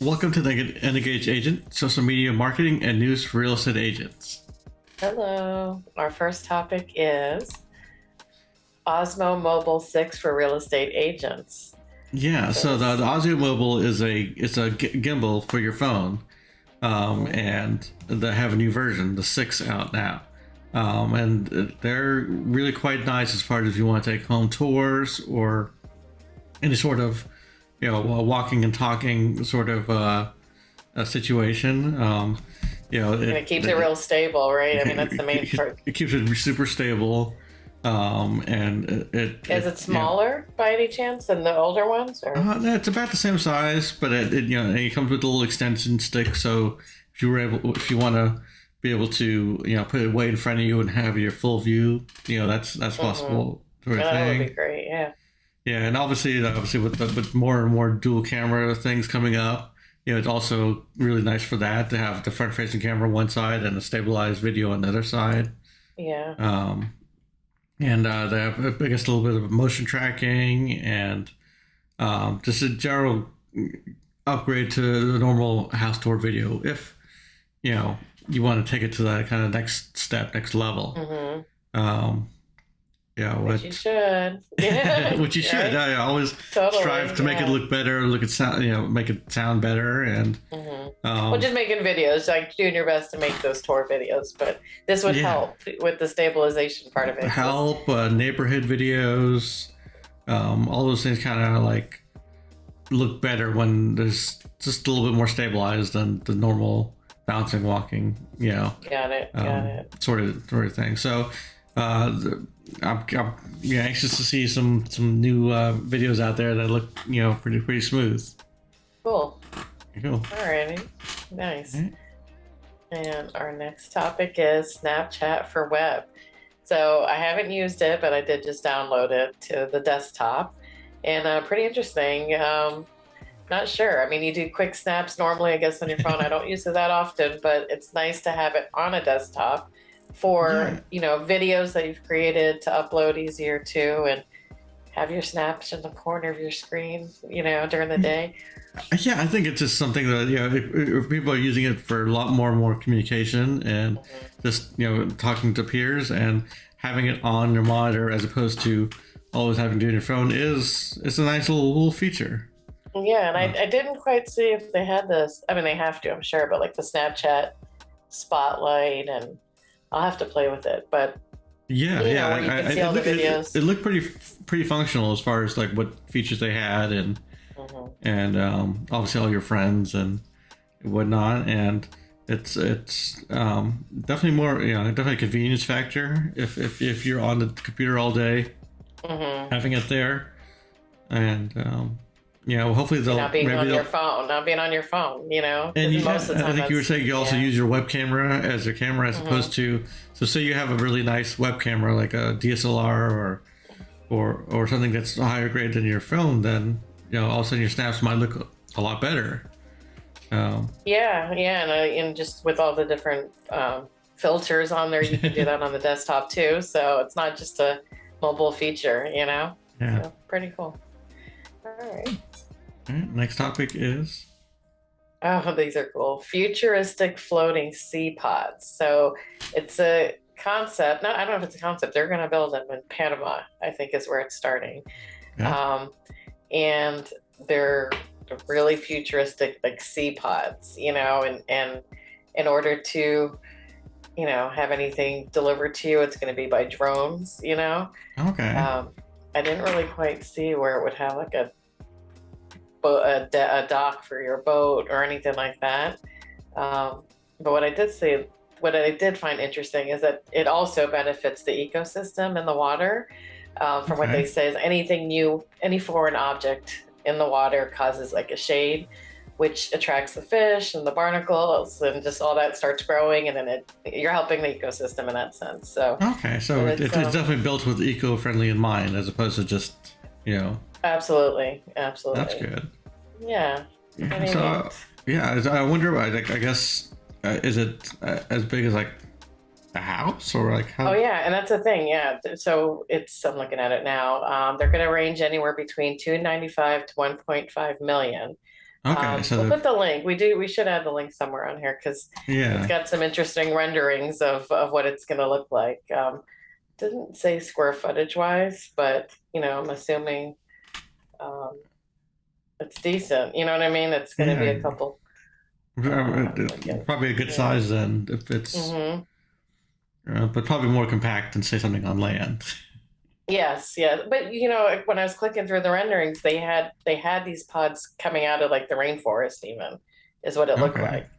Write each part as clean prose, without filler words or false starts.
Welcome to the Unengaged Agent, social media marketing and news for real estate agents. Hello. Our first topic is Osmo Mobile 6 for real estate agents. Yeah, so the Osmo Mobile is a gimbal for your phone, and they have a new version, the 6 out now, and they're really quite nice as far as if you want to take home tours or any sort of walking and talking sort of a situation. And it keeps it real stable, right? I mean, that's the main part. It keeps it super stable. And is it smaller by any chance than the older ones? Or? It's about the same size, but it comes with a little extension stick. So if you want to be able to put it way in front of you and have your full view, that's possible. That would be great. Yeah. Yeah, and obviously with more and more dual camera things coming up, it's also really nice for that to have the front facing camera on one side and a stabilized video on the other side. Yeah. And they have, I guess, a little bit of motion tracking and just a general upgrade to the normal house tour video if you want to take it to that kind of next level. Which you should. Yeah. Which you should. I always strive to make it look better, make it sound better, and well, just making videos, like doing your best to make those tour videos. But this would help with the stabilization part of it. Help neighborhood videos, all those things kind of like look better when there's just a little bit more stabilized than the normal bouncing, walking. Got it. Sort of thing. So. I'm anxious to see some new videos out there that look pretty smooth. Cool. Alrighty, nice. Right. And our next topic is Snapchat for web. So I haven't used it, but I did just download it to the desktop, and pretty interesting. Not sure. I mean, you do quick snaps normally, I guess, on your phone. I don't use it that often, but it's nice to have it on a desktop for videos that you've created to upload easier too, and have your snaps in the corner of your screen during the day. I think it's just something that if people are using it for a lot more communication and just talking to peers, and having it on your monitor as opposed to always having to do it on your phone it's a nice little feature. Yeah, and I didn't quite see if they had this. I mean, they have to, I'm sure, but like the Snapchat spotlight, and I'll have to play with it, but it looked pretty functional as far as like what features they had, and obviously all your friends and whatnot, and it's definitely more definitely a convenience factor if you're on the computer all day, having it there, and hopefully they'll not being on your phone. And most of the time, I think you were saying you also use your web camera as a camera as opposed to. So say you have a really nice web camera like a DSLR or something that's higher grade than your phone, then all of a sudden your snaps might look a lot better. And just with all the different filters on there, you can do that on the desktop too. So it's not just a mobile feature, Yeah. So, pretty cool. All right. Next topic is. Oh, these are cool. Futuristic floating SeaPods. So it's a concept. I don't know if it's a concept. They're going to build them in Panama, I think is where it's starting. Yeah. And they're really futuristic, like SeaPods, and in order to, have anything delivered to you, it's going to be by drones, Okay. I didn't really quite see where it would have like a dock for your boat or anything like that. But what I did find interesting is that it also benefits the ecosystem in the water. From what they say is any foreign object in the water causes like a shade, which attracts the fish and the barnacles, and just all that starts growing, and then you're helping the ecosystem in that sense. So it's definitely built with eco-friendly in mind, as opposed to just Absolutely. That's good. Yeah. I wonder. I guess is it as big as like a house or like how? Oh yeah, and that's the thing. Yeah, so I'm looking at it now. They're going to range anywhere between $295 to $1.5 million. Okay, We'll put the link. We should add the link somewhere on here because it's yeah. got some interesting renderings of what it's going to look like. Didn't say square footage wise, but I'm assuming um, it's decent. You know what I mean? It's going to be Yeah. a couple. Probably a good Yeah. size then if it's, Hmm. but probably more compact than say something on land. Yes, yeah, but when I was clicking through the renderings, they had these pods coming out of like the rainforest, even is what it looked Okay. like.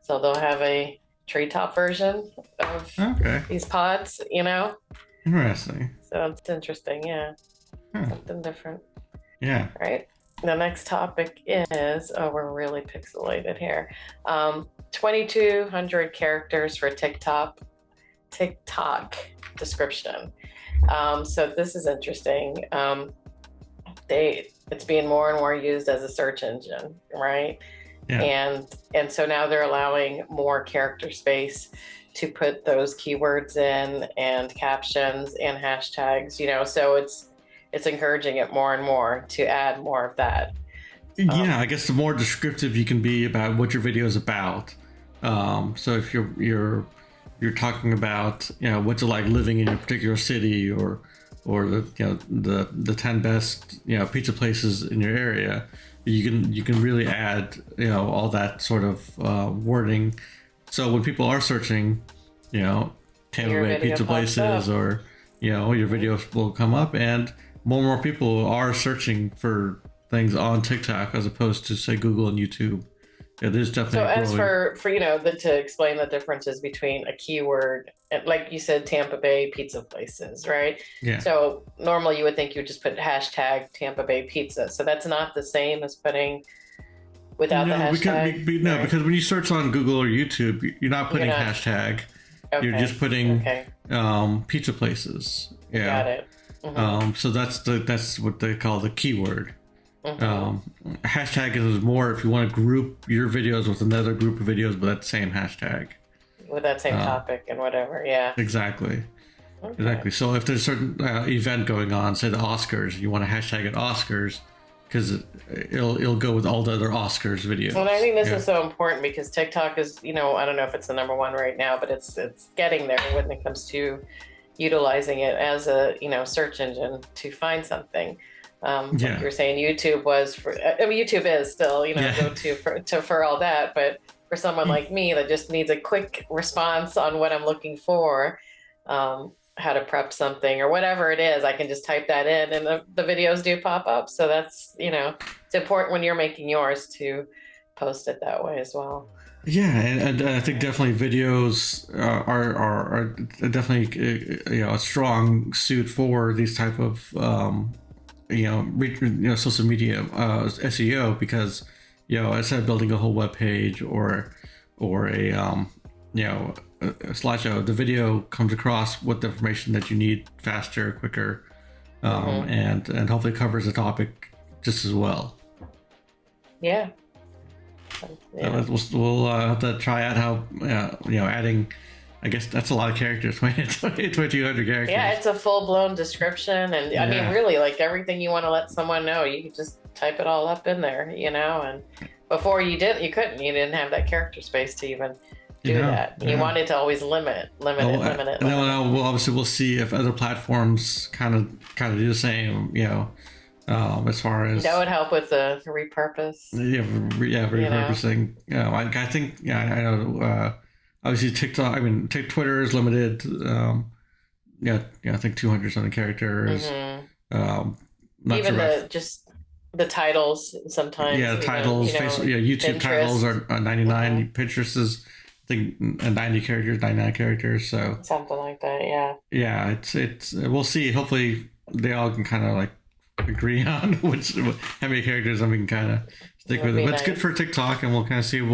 So they'll have a treetop version of Okay. these pods. Interesting. So it's interesting, yeah, Huh. something different, Yeah. right? The next topic is, oh, we're really pixelated here. 2,200 characters for TikTok description. So this is interesting. It's being more and more used as a search engine, right? Yeah. And so now they're allowing more character space to put those keywords in and captions and hashtags. So it's encouraging it more and more to add more of that. Yeah, I guess the more descriptive you can be about what your video is about. So if you're talking about what's it like living in a particular city, or the 10 best pizza places in your area, you can really add all that sort of wording. So when people are searching, Tampa Bay pizza places, or your videos will come up, and more people are searching for things on TikTok as opposed to say Google and YouTube. Yeah, there's definitely. So as for to explain the differences between a keyword and, like you said, Tampa Bay pizza places, right? Yeah. So normally you would think you would just put hashtag Tampa Bay pizza. So that's not the same as putting without the hashtag. Because when you search on Google or YouTube, you're not putting hashtag. Okay. You're just putting Okay. Pizza places. Yeah. Got it. Mm-hmm. So that's what they call the keyword. Mm-hmm. Hashtag is more if you want to group your videos with another group of videos with that same hashtag. With that same topic and whatever, yeah. Exactly. Okay. Exactly. So if there's a certain event going on, say the Oscars, you want to hashtag it Oscars because it'll go with all the other Oscars videos. Well, I think this is so important because TikTok is, I don't know if it's the number one right now, but it's getting there when it comes to utilizing it as a search engine to find something. Like you were saying, YouTube was YouTube is still go to for all that, but for someone like me that just needs a quick response on what I'm looking for, how to prep something or whatever it is, I can just type that in and the videos do pop up. So that's it's important when you're making yours to post it that way as well. Yeah, and I think definitely videos are definitely a strong suit for these type of social media SEO, because instead of building a whole web page or a slideshow, the video comes across with the information that you need faster, quicker, and hopefully covers the topic just as well. Yeah. We'll have to try out how adding. I guess that's a lot of characters, 2,200 characters. Yeah, it's a full-blown description, and I mean, really, like everything you want to let someone know, you can just type it all up in there, and before you didn't have that character space to even do that. You wanted to always limit it. And then we'll see if other platforms kind of do the same, as far as that would help with the repurpose. Repurposing. I think I know. Obviously, TikTok. I mean, Twitter is limited. I think 200 something characters. Even the titles sometimes. Yeah, titles. YouTube Pinterest. Titles are 99. Pinterest is, I think, 99 characters. So something like that. Yeah. Yeah, it's. We'll see. Hopefully, they all can kind of like agree on how many characters, and we can kind of stick with it. But it's good for TikTok, and we'll kind of see.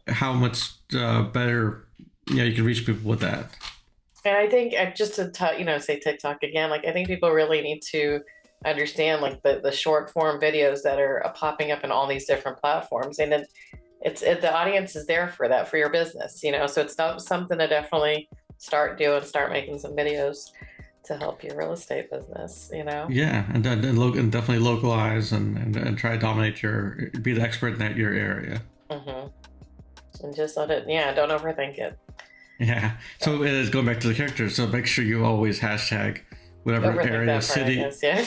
How much better you can reach people with that. And I think just to say TikTok again, like I think people really need to understand like the short form videos that are popping up in all these different platforms, and then the audience is there for that, for your business, so it's not something to definitely start making some videos to help your real estate business, Yeah, and and definitely localize and try to dominate be the expert in your area. Mm-hmm. And just let it, don't overthink it. Yeah. So it is going back to the characters. So make sure you always hashtag whatever Overthink area, that part, city. I guess, yeah.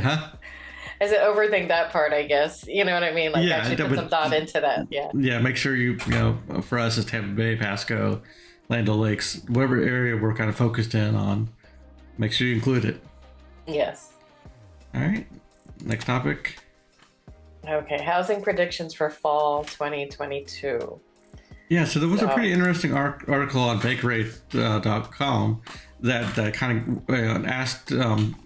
Huh? I said overthink that part, I guess. You know what I mean? Like, Yeah, actually put some thought into that. Yeah. Yeah, make sure for us, it's Tampa Bay, Pasco, Land O'Lakes, whatever area we're kind of focused in on. Make sure you include it. Yes. All right. Next topic. Okay. Housing predictions for fall 2022. Yeah, so there was a pretty interesting article on BakeRate.com that kind of asked some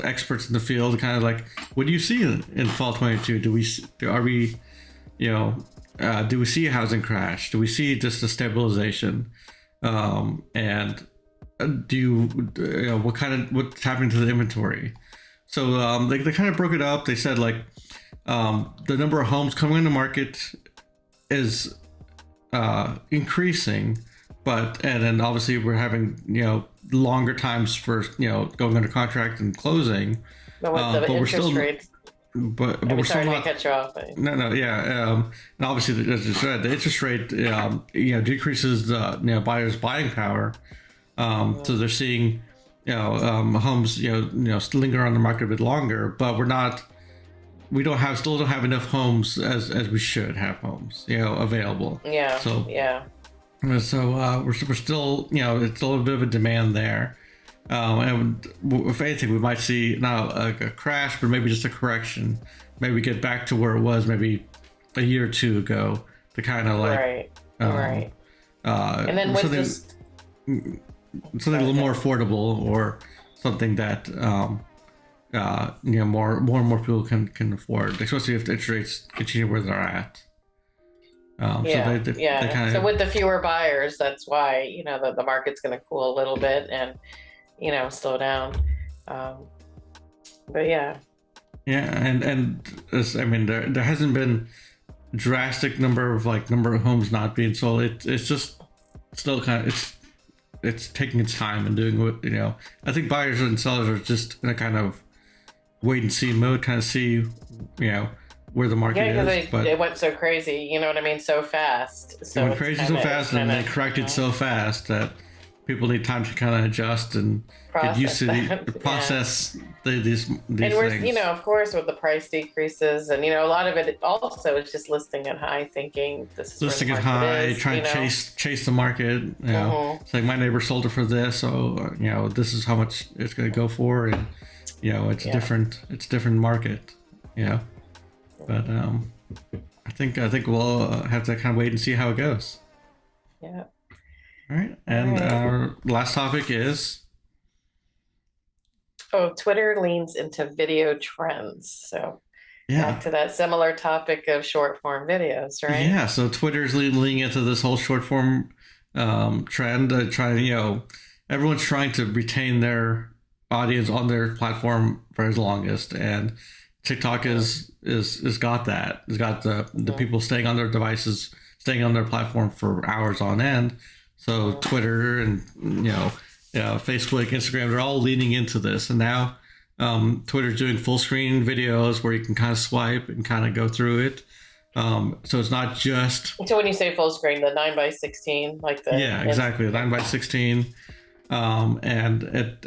experts in the field, kind of like, what do you see in fall 22? Do we see a housing crash? Do we see just a stabilization? And what's happening to the inventory? So they kind of broke it up. They said like the number of homes coming on the market is increasing, and then obviously we're having longer times for going under contract and closing. But with the interest rates, but we're still sorry not. To cut you off. No, yeah, and obviously, as you said, the interest rate decreases the buyers' buying power. So they're seeing homes still linger on the market a bit longer, but we still don't have enough homes as we should have homes available. Yeah. So yeah. So we're still it's a little bit of a demand there, and if anything, we might see not a crash, but maybe just a correction. Maybe get back to where it was maybe a year or two ago to kind of like right. And then with something a little more affordable, or something that more and more people can afford, especially if the interest rates continue where they're at. So with the fewer buyers, that's why the market's going to cool a little bit and slow down. But yeah. And there hasn't been drastic number of homes not being sold. It's just still kind of it's taking its time and doing what I think buyers and sellers are just in a kind of wait and see mode, kind of see where the market is. But it went so crazy, you know what I mean, so fast. So it went crazy so fast, and they corrected so fast that people need time to kind of adjust and get used to process these and we're, things. Of course, with the price decreases, and a lot of it also is just listing it high, thinking this is listing it high, trying to chase the market. It's like my neighbor sold it for this, so this is how much it's going to go for, and it's different market. But I think we'll have to kind of wait and see how it goes. Yeah. All right. And our last topic is Twitter leans into video trends. So back to that similar topic of short form videos, right? Yeah. So Twitter's leaning into this whole short form trend. Everyone's trying to retain their audience on their platform for as longest, and TikTok is got that. It's got the people staying on their devices, staying on their platform for hours on end. So Twitter and Facebook, Instagram, they're all leaning into this. And now Twitter's doing full screen videos where you can kind of swipe and kind of go through it. So it's not just. So when you say full screen, the 9:16, like the. Yeah, exactly, the 9:16. And it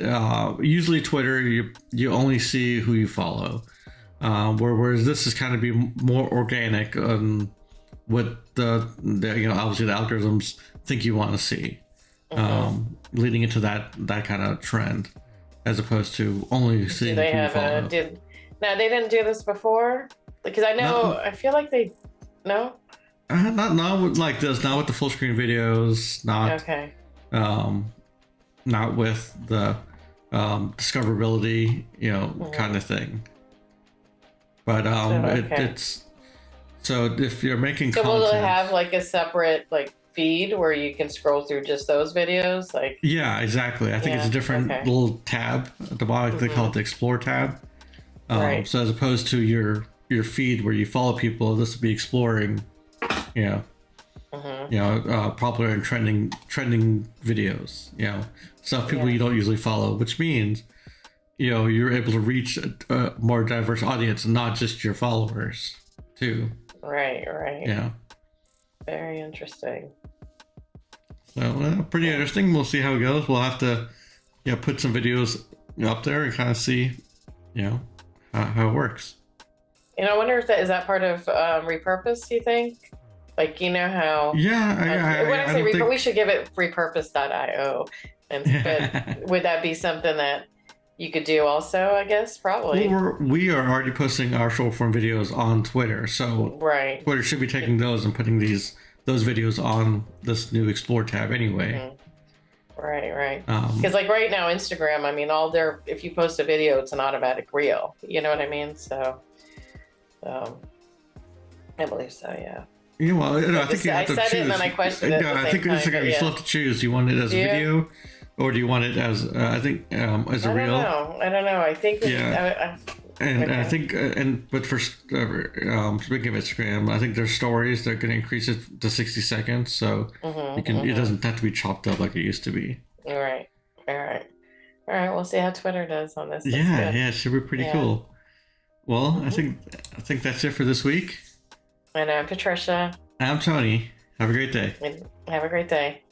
usually Twitter, you only see who you follow. Whereas this is kind of be more organic on what the obviously the algorithms think you want to see, leading into that kind of trend, as opposed to only seeing who you follow. Now they didn't do this before, because I know I feel like they not like this, not with the full screen videos, not not with the discoverability kind of thing. But it's so if you're making content, will it have like a separate feed where you can scroll through just those videos? Yeah, exactly. I think it's a different little tab at the bottom. They call it the Explore tab. Right. So as opposed to your feed where you follow people, this would be exploring. Mm-hmm. You know, popular and trending videos. You know, stuff people Yeah. you don't usually follow, which means, you know, you're able to reach a more diverse audience, not just your followers, too. Right. Yeah. Very interesting. So pretty interesting. We'll see how it goes. We'll have to, put some videos up there and kind of see, you know, how it works. I wonder if that is that part of repurpose. You think? Like, you know how? Yeah, When I say don't think... we should give it repurpose.io. But would that be something that you could do also? I guess probably. Well, we are already posting our short form videos on Twitter, so right. Twitter should be taking those and putting those videos on this new Explore tab anyway. Mm-hmm. Right. Because like right now, Instagram, I mean, if you post a video, it's an automatic reel. You know what I mean? So, I believe so. Yeah. Yeah, well, I think you have to choose. I said it and then I questioned it. I think Instagram, you still have to choose. Do you want it as a video, or do you want it as as a reel? I don't know. I think. I think, but for speaking of Instagram, I think there's stories that are going to increase it to 60 seconds, so it doesn't have to be chopped up like it used to be. All right. We'll see how Twitter does on this. It should be pretty cool. Well, I think that's it for this week. And I'm Patricia. I'm Tony. Have a great day. Have a great day.